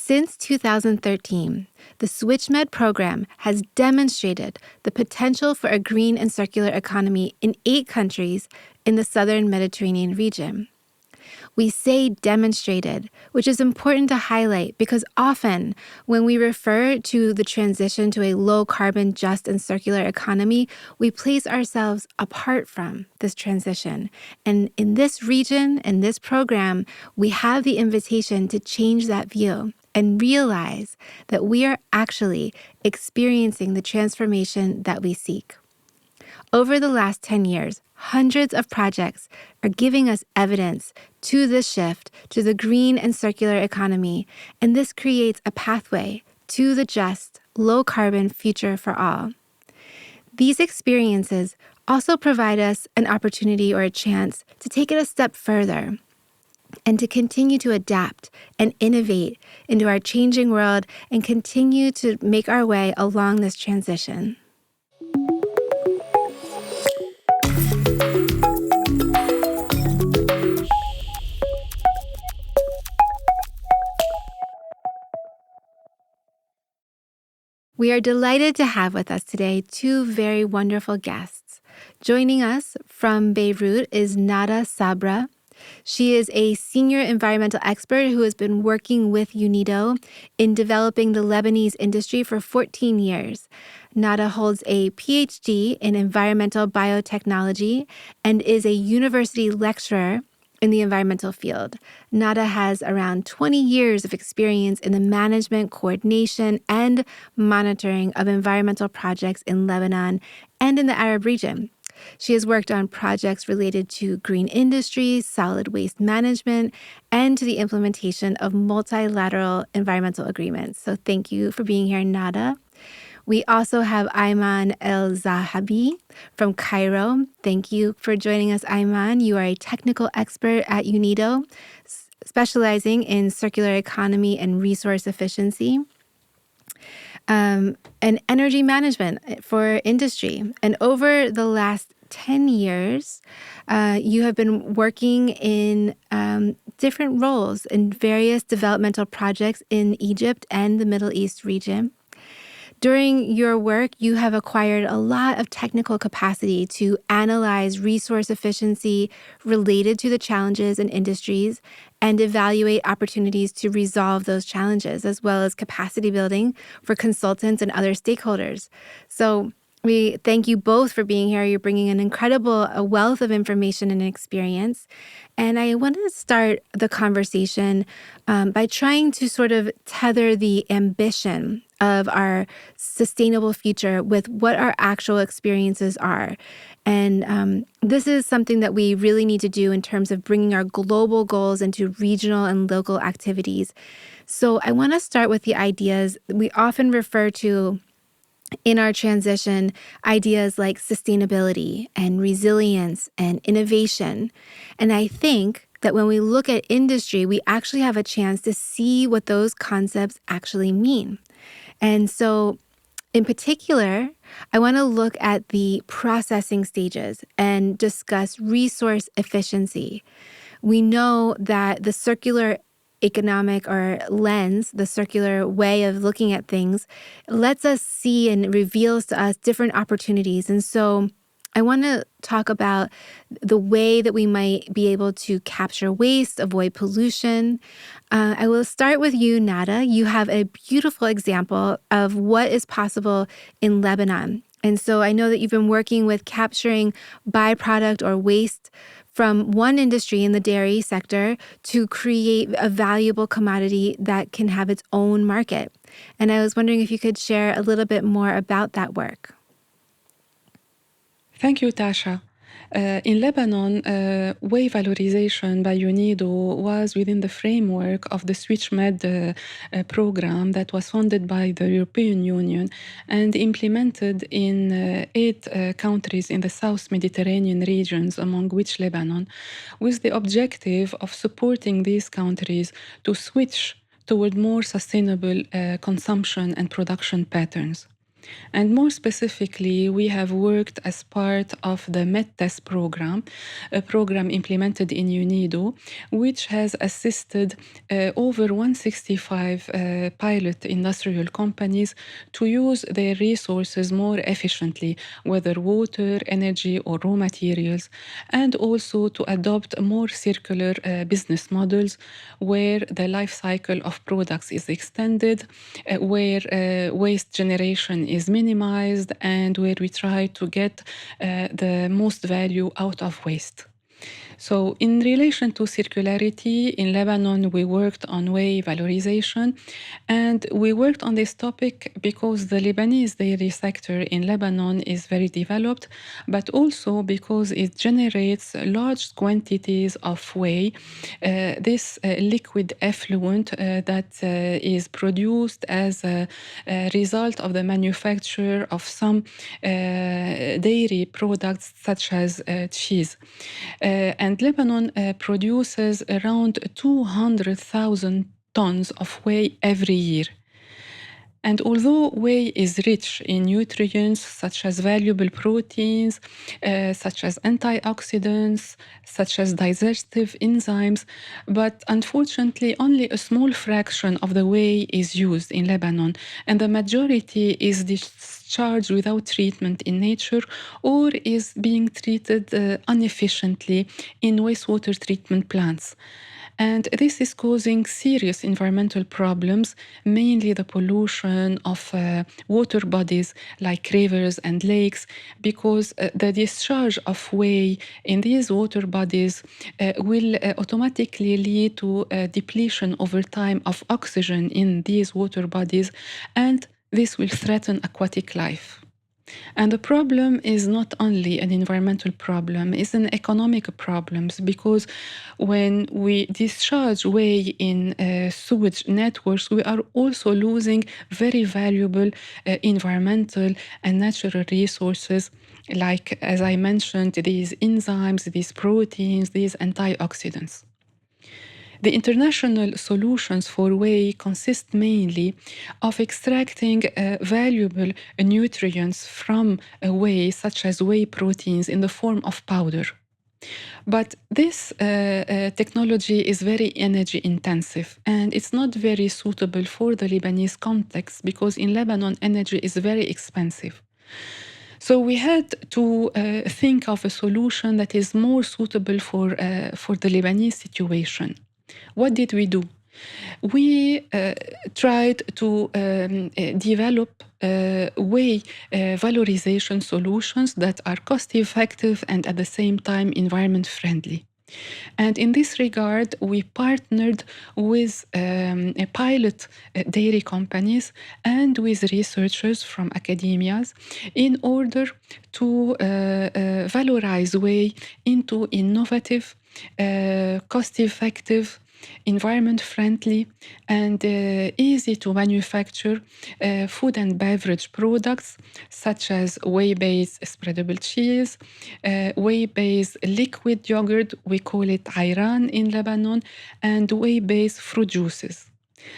Since 2013, the SwitchMed program has demonstrated the potential for a green and circular economy in 8 countries in the southern Mediterranean region. We say demonstrated, which is important to highlight because often when we refer to the transition to a low-carbon, just, and circular economy, we place ourselves apart from this transition. And in this region, in this program, we have the invitation to change that view and realize that we are actually experiencing the transformation that we seek. Over the last 10 years, hundreds of projects are giving us evidence to this shift to the green and circular economy, and this creates a pathway to the just, low-carbon future for all. These experiences also provide us an opportunity or a chance to take it a step further and to continue to adapt and innovate into our changing world and continue to make our way along this transition. We are delighted to have with us today 2 very wonderful guests. Joining us from Beirut is Nada Sabra. She is a senior environmental expert who has been working with UNIDO in developing the Lebanese industry for 14 years. Nada holds a PhD in environmental biotechnology and is a university lecturer in the environmental field. Nada has around 20 years of experience in the management, coordination, and monitoring of environmental projects in Lebanon and in the Arab region. She has worked on projects related to green industries, solid waste management, and to the implementation of multilateral environmental agreements. So thank you for being here, Nada. We also have Ayman Elzahaby from Cairo. Thank you for joining us, Ayman. You are a technical expert at UNIDO, specializing in circular economy and resource efficiency, and energy management for industry. And over the last 10 years, you have been working in different roles in various developmental projects in Egypt and the Middle East region. During your work, you have acquired a lot of technical capacity to analyze resource efficiency related to the challenges in industries and evaluate opportunities to resolve those challenges, as well as capacity building for consultants and other stakeholders. So we thank you both for being here. You're bringing an incredible wealth of information and experience. And I wanted to start the conversation by trying to sort of tether the ambition of our sustainable future with what our actual experiences are. And this is something that we really need to do in terms of bringing our global goals into regional and local activities. So I want to start with the ideas we often refer to in our transition, ideas like sustainability and resilience and innovation. And I think that when we look at industry, we actually have a chance to see what those concepts actually mean. And so in particular, I want to look at the processing stages and discuss resource efficiency. We know that the circular economic or lens, the circular way of looking at things, lets us see and reveals to us different opportunities. And so I want to talk about the way that we might be able to capture waste, avoid pollution. I will start with you, Nada. You have a beautiful example of what is possible in Lebanon. And so I know that you've been working with capturing byproduct or waste from one industry in the dairy sector to create a valuable commodity that can have its own market. And I was wondering if you could share a little bit more about that work. Thank you, Tasha. In Lebanon, way valorization by UNIDO was within the framework of the SwitchMed program that was funded by the European Union and implemented in 8 countries in the South Mediterranean regions, among which Lebanon, with the objective of supporting these countries to switch toward more sustainable consumption and production patterns. And more specifically, we have worked as part of the MedTest program, a program implemented in UNIDO, which has assisted over 165 pilot industrial companies to use their resources more efficiently, whether water, energy, or raw materials, and also to adopt more circular business models where the life cycle of products is extended, where waste generation is minimized, and where we try to get the most value out of waste. So, in relation to circularity, in Lebanon, we worked on whey valorization. And we worked on this topic because the Lebanese dairy sector in Lebanon is very developed, but also because it generates large quantities of whey, this liquid effluent that is produced as a result of the manufacture of some dairy products such as cheese. And Lebanon produces around 200,000 tons of whey every year. And although whey is rich in nutrients such as valuable proteins, such as antioxidants, such as digestive enzymes, but unfortunately, only a small fraction of the whey is used in Lebanon, and the majority is discharged without treatment in nature or is being treated inefficiently in wastewater treatment plants. And this is causing serious environmental problems, mainly the pollution of water bodies like rivers and lakes, because the discharge of whey in these water bodies will automatically lead to a depletion over time of oxygen in these water bodies, and this will threaten aquatic life. And the problem is not only an environmental problem, it's an economic problem because when we discharge whey in sewage networks, we are also losing very valuable environmental and natural resources like, as I mentioned, these enzymes, these proteins, these antioxidants. The international solutions for whey consist mainly of extracting valuable nutrients from whey, such as whey proteins, in the form of powder. But this technology is very energy intensive and it's not very suitable for the Lebanese context because in Lebanon, energy is very expensive. So we had to think of a solution that is more suitable for the Lebanese situation. What did we do? We tried to develop whey valorization solutions that are cost effective and at the same time environment friendly. And in this regard, we partnered with pilot dairy companies and with researchers from academias in order to valorize whey into innovative, cost-effective, environment-friendly, and easy to manufacture food and beverage products such as whey-based spreadable cheese, whey-based liquid yogurt, we call it ayran in Lebanon, and whey-based fruit juices.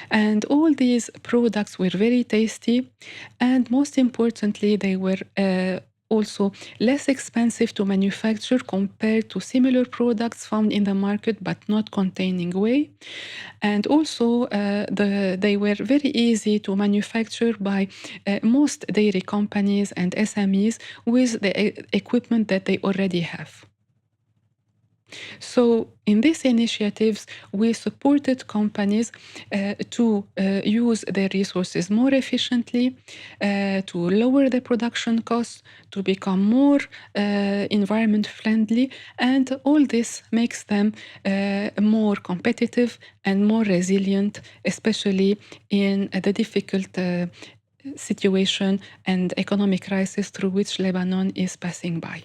And all these products were very tasty, and most importantly, they were also less expensive to manufacture compared to similar products found in the market but not containing whey. And also, they were very easy to manufacture by most dairy companies and SMEs with the equipment that they already have. So, in these initiatives, we supported companies to use their resources more efficiently, to lower the production costs, to become more environment friendly, and all this makes them more competitive and more resilient, especially in the difficult situation and economic crisis through which Lebanon is passing by.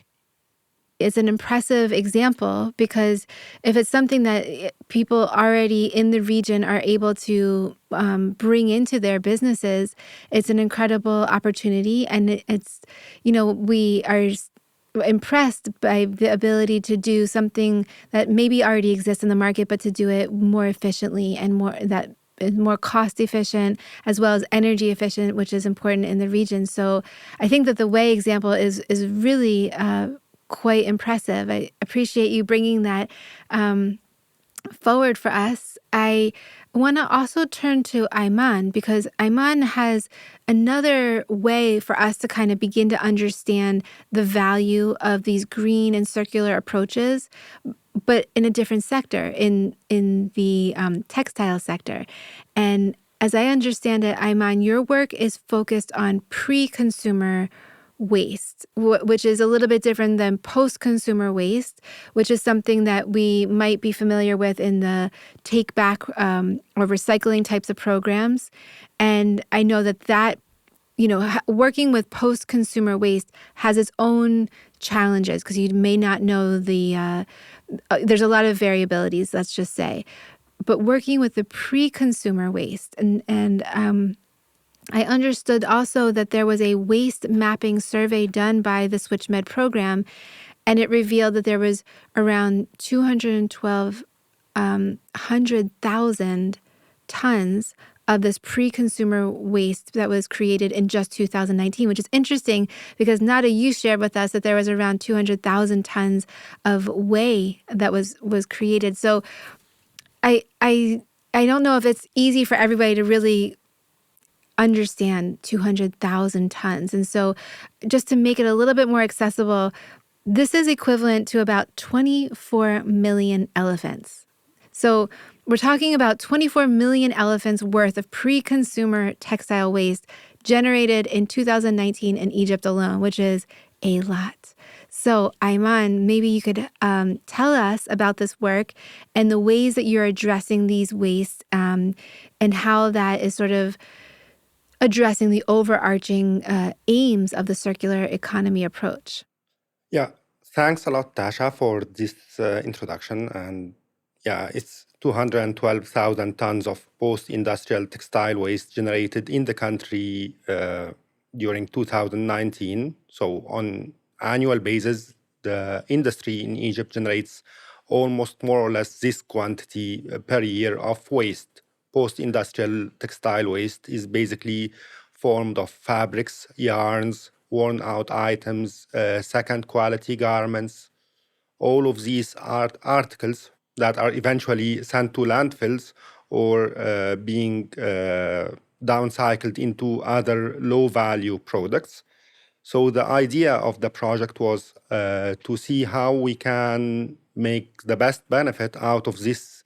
It's an impressive example because if it's something that people already in the region are able to bring into their businesses, it's an incredible opportunity. And it's, we are impressed by the ability to do something that maybe already exists in the market, but to do it more efficiently and more that more cost efficient as well as energy efficient, which is important in the region. So I think that the way example is really quite impressive. I appreciate you bringing that forward for us. I want to also turn to Ayman, because Ayman has another way for us to kind of begin to understand the value of these green and circular approaches, but in a different sector, in the textile sector. And as I understand it, Ayman, your work is focused on pre-consumer waste, which is a little bit different than post-consumer waste, which is something that we might be familiar with in the take back or recycling types of programs. And I know that working with post-consumer waste has its own challenges, because you may not know there's a lot of variabilities, let's just say. But working with the pre-consumer waste, and I understood also that there was a waste mapping survey done by the SwitchMed program, and it revealed that there was around 212,000 tons of this pre-consumer waste that was created in just 2019, which is interesting because Nada, you shared with us that there was around 200,000 tons of whey that was created. So I don't know if it's easy for everybody to really understand 200,000 tons. And so just to make it a little bit more accessible, this is equivalent to about 24 million elephants. So we're talking about 24 million elephants worth of pre-consumer textile waste generated in 2019 in Egypt alone, which is a lot. So Ayman, maybe you could tell us about this work and the ways that you're addressing these wastes and how that is sort of addressing the overarching aims of the circular economy approach. Yeah, thanks a lot, Tasha, for this introduction. And yeah, it's 212,000 tons of post-industrial textile waste generated in the country during 2019. So on annual basis, the industry in Egypt generates almost more or less this quantity per year of waste. Post-industrial textile waste is basically formed of fabrics, yarns, worn-out items, second-quality garments. All of these are articles that are eventually sent to landfills or being downcycled into other low-value products. So the idea of the project was to see how we can make the best benefit out of this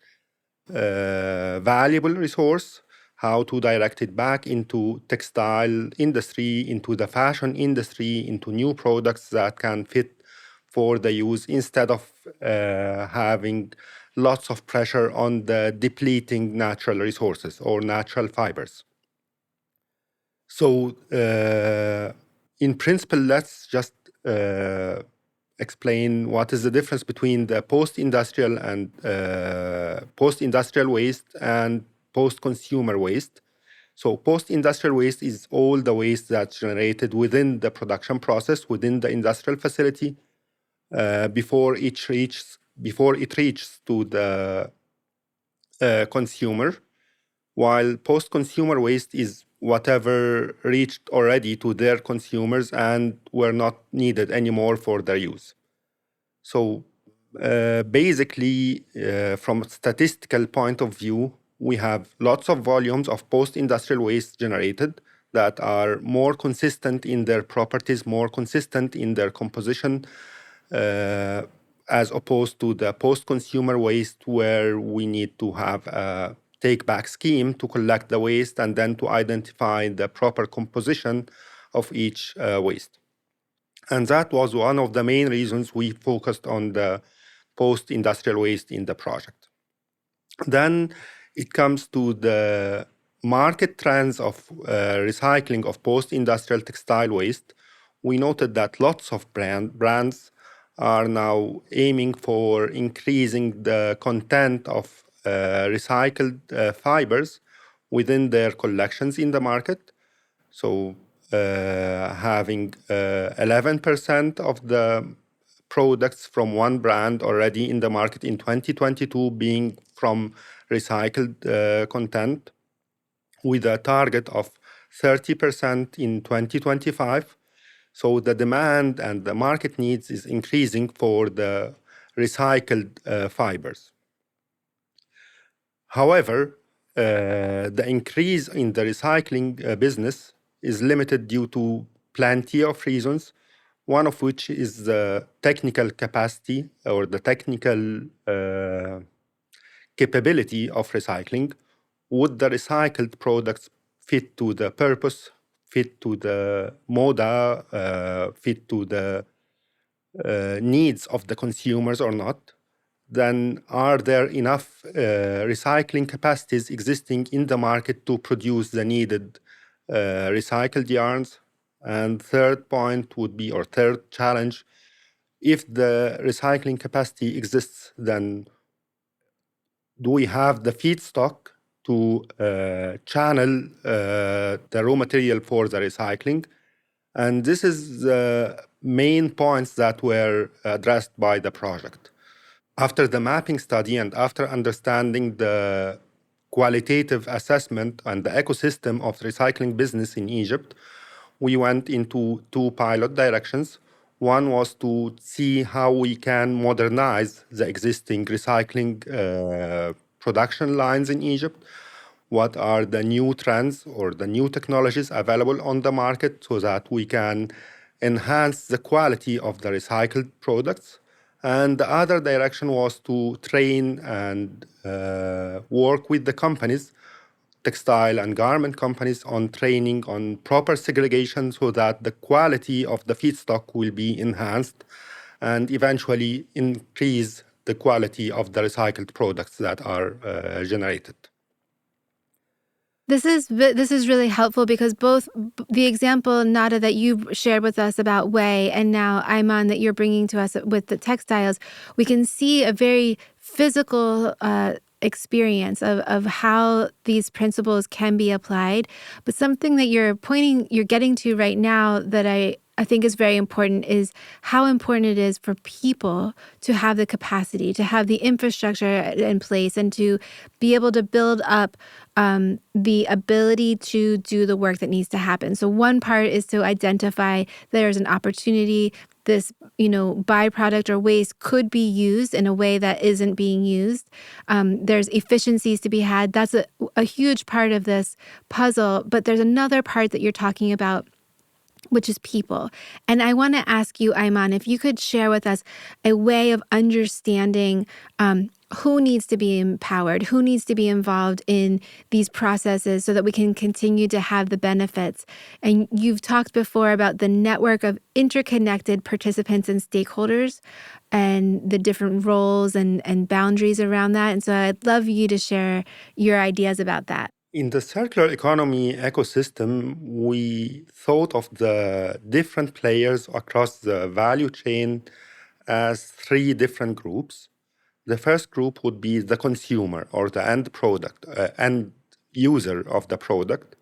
valuable resource, how to direct it back into textile industry, into the fashion industry, into new products that can fit for the use, instead of having lots of pressure on the depleting natural resources or natural fibers. So in principle, let's just explain what is the difference between the post-industrial and post-industrial waste and post-consumer waste. So post-industrial waste is all the waste that's generated within the production process, within the industrial facility, before it reaches to the consumer, while post-consumer waste is whatever reached already to their consumers and were not needed anymore for their use. So basically, from a statistical point of view, we have lots of volumes of post-industrial waste generated that are more consistent in their properties, more consistent in their composition, as opposed to the post-consumer waste, where we need to have a take-back scheme to collect the waste and then to identify the proper composition of each waste. And that was one of the main reasons we focused on the post-industrial waste in the project. Then it comes to the market trends of recycling of post-industrial textile waste. We noted that lots of brands are now aiming for increasing the content of recycled fibers within their collections in the market. So having 11% of the products from one brand already in the market in 2022 being from recycled content. with a target of 30% in 2025. So the demand and the market needs is increasing for the recycled fibers. However, the increase in the recycling business is limited due to plenty of reasons, one of which is the technical capacity or the technical capability of recycling. Would the recycled products fit to the purpose, fit to the moda, fit to the needs of the consumers or not? Then are there enough recycling capacities existing in the market to produce the needed recycled yarns? And third point would be, or third challenge, if the recycling capacity exists, then do we have the feedstock to channel the raw material for the recycling? And this is the main points that were addressed by the project. After the mapping study and after understanding the qualitative assessment and the ecosystem of the recycling business in Egypt, we went into two pilot directions. One was to see how we can modernize the existing recycling production lines in Egypt. What are the new trends or the new technologies available on the market so that we can enhance the quality of the recycled products. And the other direction was to train and work with the companies, textile and garment companies, on training on proper segregation so that the quality of the feedstock will be enhanced and eventually increase the quality of the recycled products that are generated. This is really helpful because both the example, Nada, that you shared with us about whey, and now Ayman that you're bringing to us with the textiles, we can see a very physical experience of how these principles can be applied. But something that you're getting to right now that I think is very important is how important it is for people to have the capacity, to have the infrastructure in place, and to be able to build up the ability to do the work that needs to happen. So one part is to identify there's an opportunity. This, byproduct or waste could be used in a way that isn't being used. There's efficiencies to be had. That's a huge part of this puzzle. But there's another part that you're talking about, which is people. And I want to ask you, Ayman, if you could share with us a way of understanding who needs to be empowered, who needs to be involved in these processes so that we can continue to have the benefits. And you've talked before about the network of interconnected participants and stakeholders and the different roles and boundaries around that. And so I'd love you to share your ideas about that. In the circular economy ecosystem, we thought of the different players across the value chain as three different groups. The first group would be the consumer or the end product, end user of the product,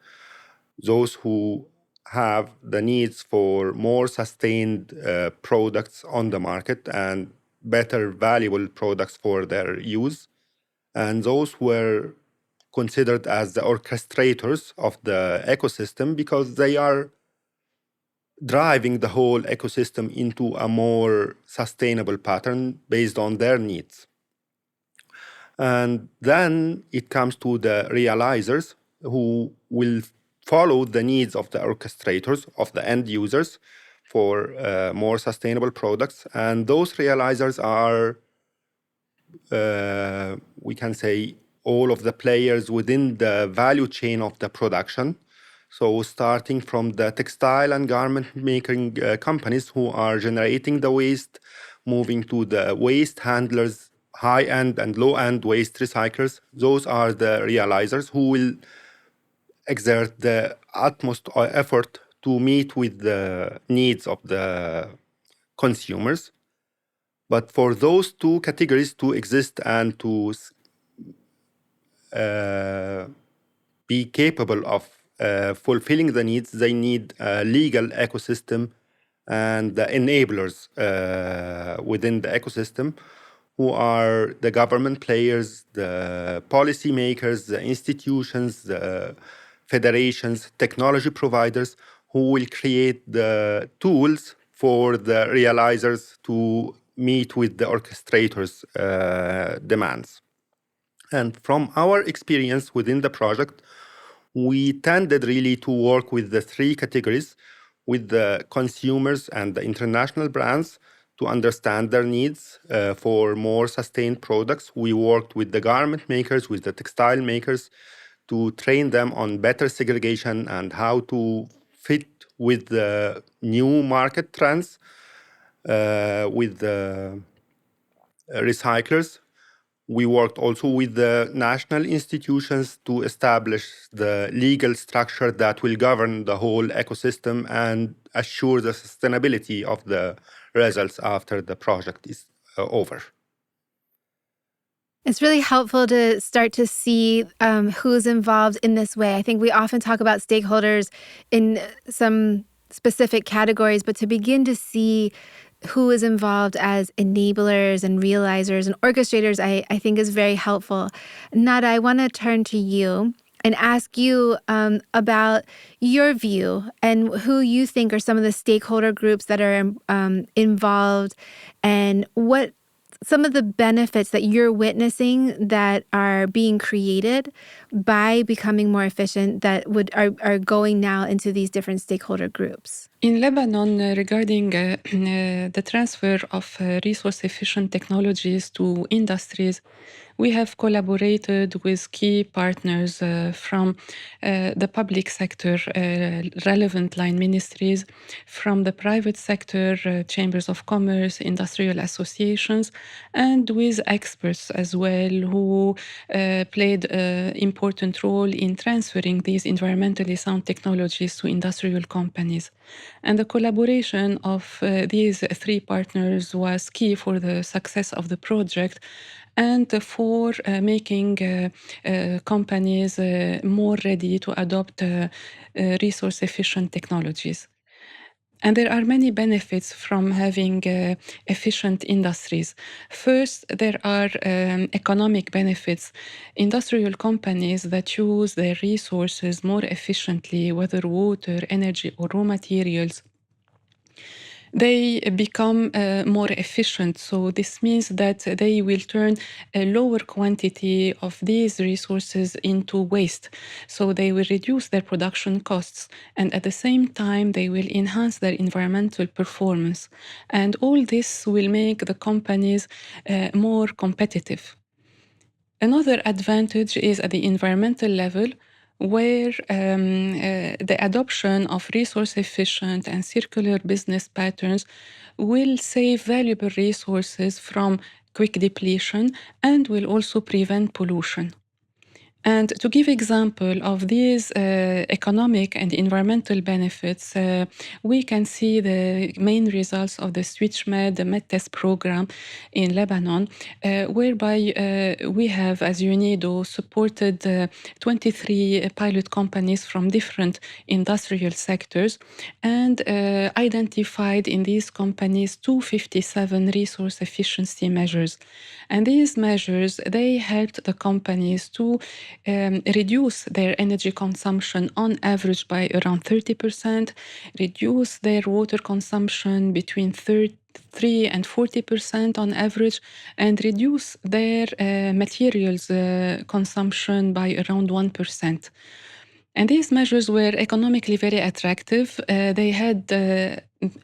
those who have the needs for more sustained products on the market and better valuable products for their use. And those were considered as the orchestrators of the ecosystem because they are driving the whole ecosystem into a more sustainable pattern based on their needs. And then it comes to the realizers who will follow the needs of the orchestrators, of the end users for more sustainable products. And those realizers are, we can say, all of the players within the value chain of the production. So starting from the textile and garment making companies who are generating the waste, moving to the waste handlers, high-end and low-end waste recyclers. Those are the realizers who will exert the utmost effort to meet with the needs of the consumers. But for those two categories to exist and to be capable of fulfilling the needs, they need a legal ecosystem and the enablers within the ecosystem, who are the government players, the policymakers, the institutions, the federations, technology providers who will create the tools for the realizers to meet with the orchestrators' demands. And from our experience within the project, we tended really to work with the three categories, with the consumers and the international brands to understand their needs for more sustained products. We worked with the garment makers, with the textile makers, to train them on better segregation and how to fit with the new market trends, with the recyclers. We worked also with the national institutions to establish the legal structure that will govern the whole ecosystem and assure the sustainability of the results after the project is over. It's really helpful to start to see who's involved in this way. I think we often talk about stakeholders in some specific categories, but to begin to see who is involved as enablers and realizers and orchestrators, I think is very helpful. Nada, I want to turn to you and ask you about your view and who you think are some of the stakeholder groups that are involved, and what some of the benefits that you're witnessing that are being created by becoming more efficient that are going now into these different stakeholder groups. In Lebanon, regarding the transfer of resource-efficient technologies to industries, we have collaborated with key partners from the public sector, relevant line ministries, from the private sector, chambers of commerce, industrial associations, and with experts as well who played an important role in transferring these environmentally sound technologies to industrial companies. And the collaboration of these three partners was key for the success of the project and for making companies more ready to adopt resource-efficient technologies. And there are many benefits from having efficient industries. First, there are economic benefits. Industrial companies that use their resources more efficiently, whether water, energy, or raw materials, they become more efficient. So this means that they will turn a lower quantity of these resources into waste. So they will reduce their production costs, and at the same time, they will enhance their environmental performance. And all this will make the companies more competitive. Another advantage is at the environmental level, where the adoption of resource-efficient and circular business patterns will save valuable resources from quick depletion and will also prevent pollution. And to give example of these economic and environmental benefits, we can see the main results of the SwitchMed MedTest program in Lebanon, whereby we have, as UNIDO, supported 23 pilot companies from different industrial sectors and identified in these companies 257 resource efficiency measures. And these measures, they helped the companies to reduce their energy consumption on average by around 30%, reduce their water consumption between 3 and 40% on average, and reduce their materials consumption by around 1%. And these measures were economically very attractive. They had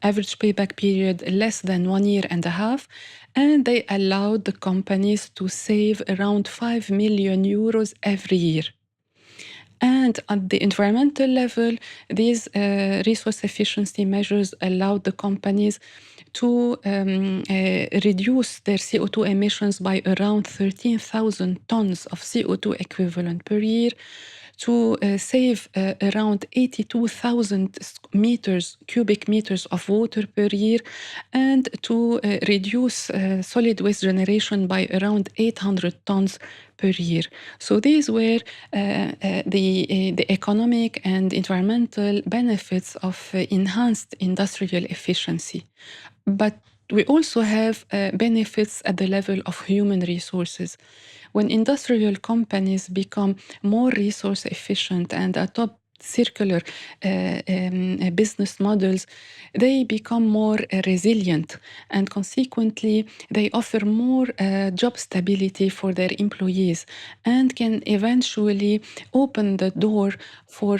average payback period less than 1 year and a half, and they allowed the companies to save around 5 million euros every year. And at the environmental level, these resource efficiency measures allowed the companies to reduce their CO2 emissions by around 13,000 tons of CO2 equivalent per year, to save around 82,000 cubic meters of water per year, and to reduce solid waste generation by around 800 tons per year. So these were the economic and environmental benefits of enhanced industrial efficiency. But We also have benefits at the level of human resources. When industrial companies become more resource efficient and adopt circular business models, they become more resilient, and consequently, they offer more job stability for their employees and can eventually open the door for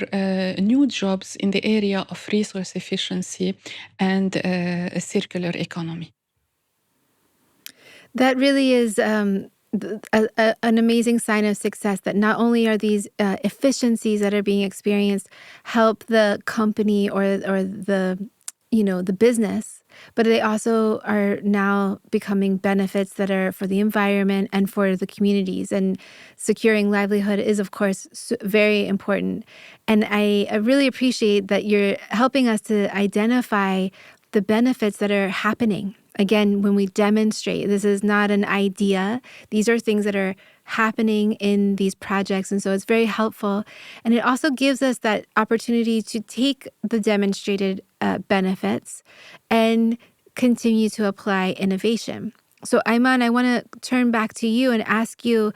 new jobs in the area of resource efficiency and a circular economy. That really is an amazing sign of success, that not only are these efficiencies that are being experienced help the company or the business, but they also are now becoming benefits that are for the environment and for the communities. And securing livelihood is, of course, very important. And I really appreciate that you're helping us to identify the benefits that are happening. Again, when we demonstrate, this is not an idea. These are things that are happening in these projects. And so it's very helpful. And it also gives us that opportunity to take the demonstrated benefits and continue to apply innovation. So Ayman, I want to turn back to you and ask you,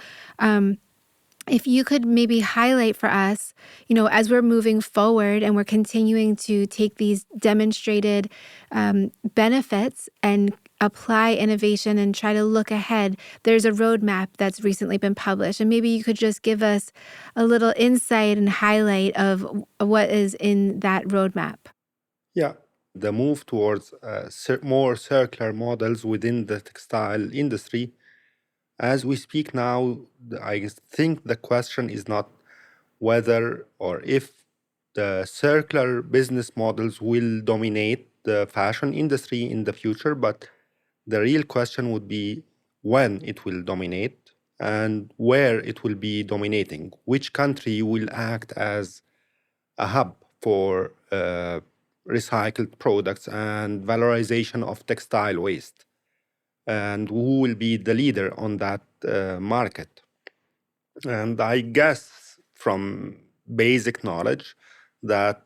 if you could maybe highlight for us, as we're moving forward and we're continuing to take these demonstrated benefits and apply innovation and try to look ahead, there's a roadmap that's recently been published. And maybe you could just give us a little insight and highlight of what is in that roadmap. Yeah, the move towards more circular models within the textile industry. As we speak now, I think the question is not whether or if the circular business models will dominate the fashion industry in the future, but the real question would be when it will dominate and where it will be dominating. Which country will act as a hub for recycled products and valorization of textile waste? And who will be the leader on that market? And I guess from basic knowledge that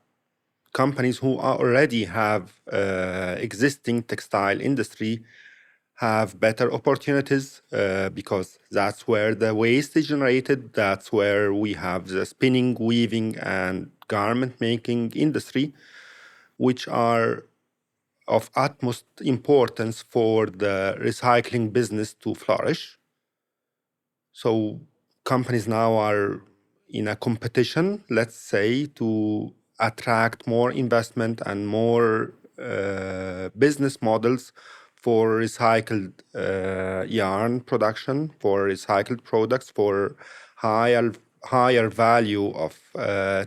companies who already have existing textile industry have better opportunities because that's where the waste is generated. That's where we have the spinning, weaving, and garment making industry, which are of utmost importance for the recycling business to flourish. So companies now are in a competition, let's say, to attract more investment and more business models for recycled yarn production, for recycled products, for higher value of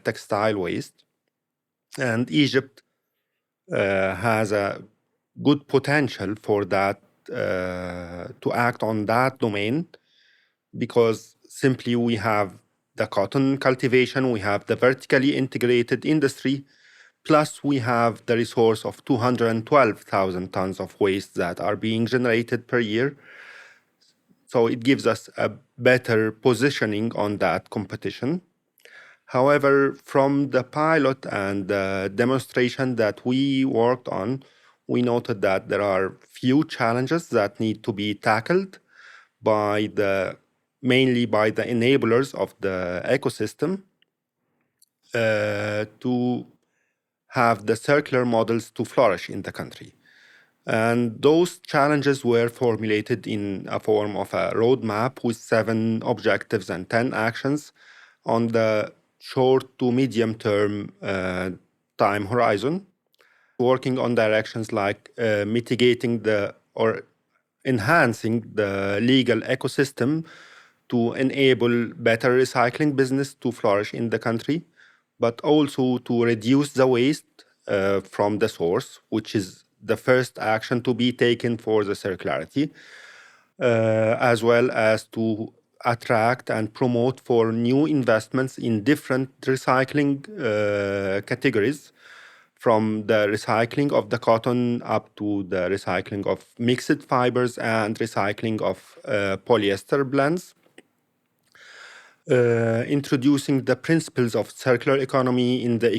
textile waste. And Egypt has a good potential for that to act on that domain, because simply we have the cotton cultivation, we have the vertically integrated industry, plus we have the resource of 212,000 tons of waste that are being generated per year. So it gives us a better positioning on that competition. However, from the pilot and the demonstration that we worked on, we noted that there are few challenges that need to be tackled mainly by the enablers of the ecosystem to have the circular models to flourish in the country. And those challenges were formulated in a form of a roadmap with 7 objectives and 10 actions on the short to medium term time horizon, working on directions like mitigating or enhancing the legal ecosystem to enable better recycling business to flourish in the country, but also to reduce the waste from the source, which is the first action to be taken for the circularity, as well as to attract and promote for new investments in different recycling categories, from the recycling of the cotton up to the recycling of mixed fibers and recycling of polyester blends. Introducing the principles of circular economy in the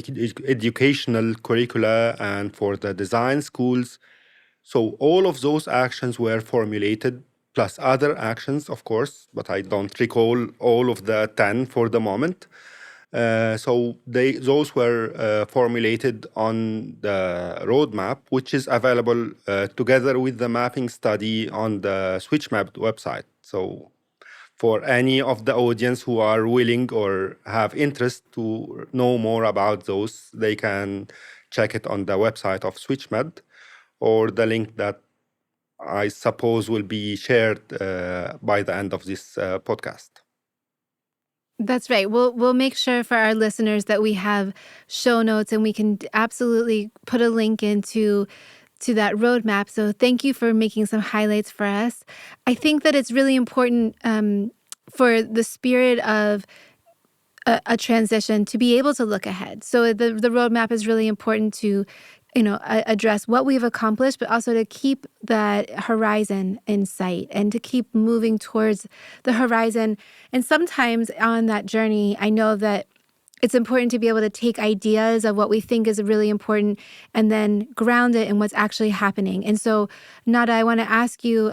educational curricula and for the design schools, So all of those actions were formulated, plus other actions, of course, but I don't recall all of the 10 for the moment. So those were formulated on the roadmap, which is available together with the mapping study on the SwitchMed website. So for any of the audience who are willing or have interest to know more about those, they can check it on the website of SwitchMed, or the link that I suppose will be shared by the end of this podcast. That's right. We'll make sure for our listeners that we have show notes, and we can absolutely put a link into that roadmap. So thank you for making some highlights for us. I think that it's really important for the spirit of a transition to be able to look ahead. So the roadmap is really important to, address what we've accomplished, but also to keep that horizon in sight and to keep moving towards the horizon. And sometimes on that journey, I know that it's important to be able to take ideas of what we think is really important and then ground it in what's actually happening. And so, Nada, I want to ask you,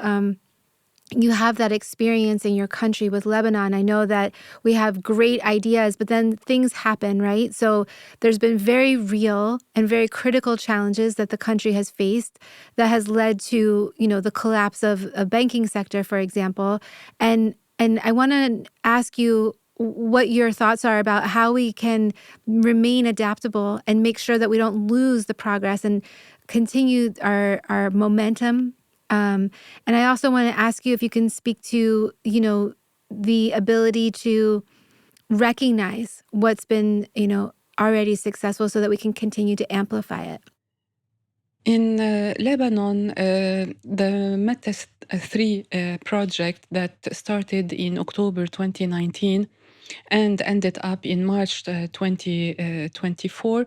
you have that experience in your country with Lebanon. I know that we have great ideas, but then things happen, right? So there's been very real and very critical challenges that the country has faced that has led to, the collapse of a banking sector, for example. And I want to ask you what your thoughts are about how we can remain adaptable and make sure that we don't lose the progress and continue our momentum. And I also want to ask you if you can speak to, the ability to recognize what's been, already successful so that we can continue to amplify it. In Lebanon, the METES 3 project that started in October 2019 and ended up in March 2024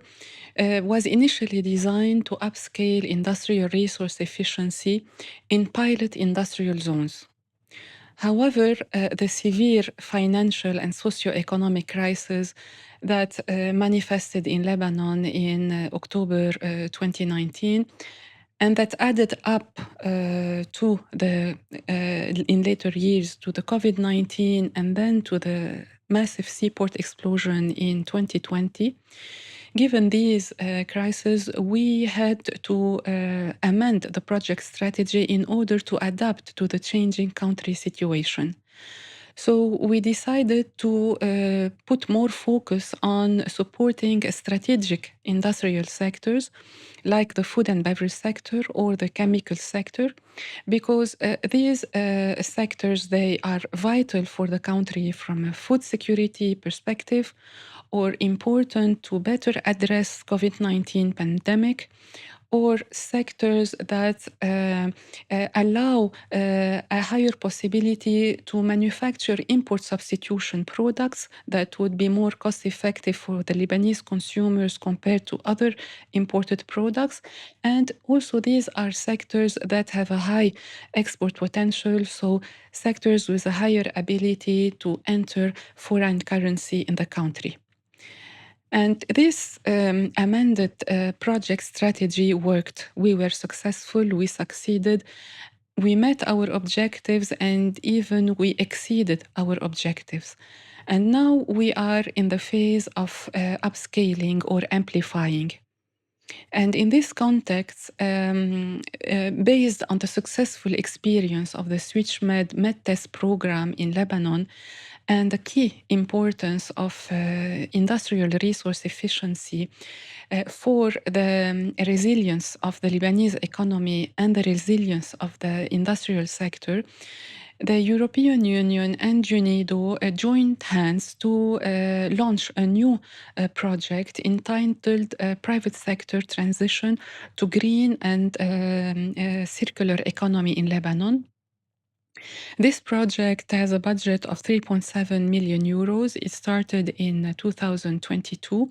was initially designed to upscale industrial resource efficiency in pilot industrial zones. However, the severe financial and socio-economic crisis that manifested in Lebanon in October 2019 and that added up to in later years to the COVID-19 and then to the massive seaport explosion in 2020. Given these crises, we had to amend the project strategy in order to adapt to the changing country situation. So we decided to put more focus on supporting strategic industrial sectors like the food and beverage sector or the chemical sector, because these sectors, they are vital for the country from a food security perspective, or important to better address COVID-19 pandemic, or sectors that allow a higher possibility to manufacture import substitution products that would be more cost effective for the Lebanese consumers compared to other imported products. And also these are sectors that have a high export potential, so sectors with a higher ability to enter foreign currency in the country. And this amended project strategy worked. We were successful, we succeeded, we met our objectives, and even we exceeded our objectives. And now we are in the phase of upscaling or amplifying. And in this context, based on the successful experience of the SwitchMed MedTest program in Lebanon, and the key importance of industrial resource efficiency for the resilience of the Lebanese economy and the resilience of the industrial sector, the European Union and UNIDO joined hands to launch a new project entitled Private Sector Transition to Green and Circular Economy in Lebanon. This project has a budget of 3.7 million euros. It started in 2022.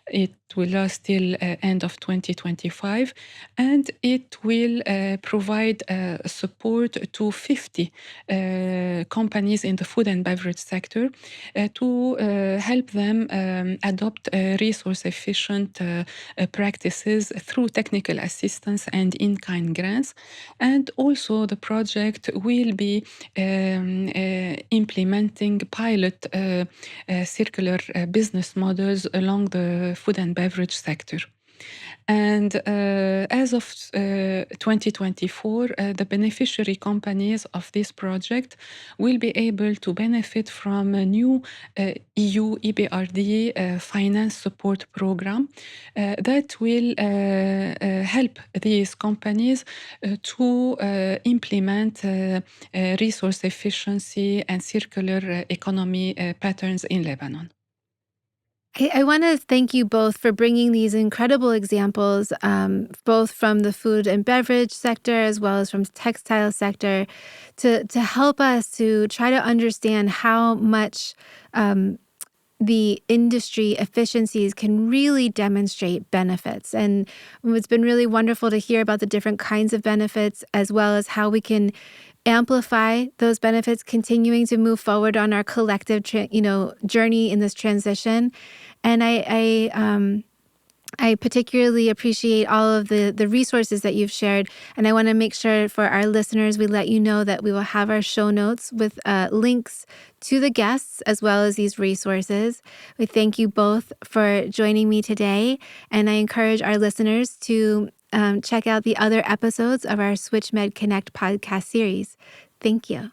It will last till end of 2025, and it will provide support to 50 companies in the food and beverage sector to help them adopt resource-efficient practices through technical assistance and in-kind grants. And also the project will be implementing pilot circular business models along the food and beverage sector. And as of 2024, the beneficiary companies of this project will be able to benefit from a new EU EBRD finance support program that will help these companies to implement resource efficiency and circular economy patterns in Lebanon. I want to thank you both for bringing these incredible examples, both from the food and beverage sector as well as from textile sector, to help us to try to understand how much the industry efficiencies can really demonstrate benefits. And it's been really wonderful to hear about the different kinds of benefits, as well as how we can amplify those benefits, continuing to move forward on our collective journey in this transition. And I particularly appreciate all of the resources that you've shared. And I want to make sure for our listeners, we let you know that we will have our show notes with links to the guests as well as these resources. We thank you both for joining me today. And I encourage our listeners to check out the other episodes of our SwitchMed Connect podcast series. Thank you.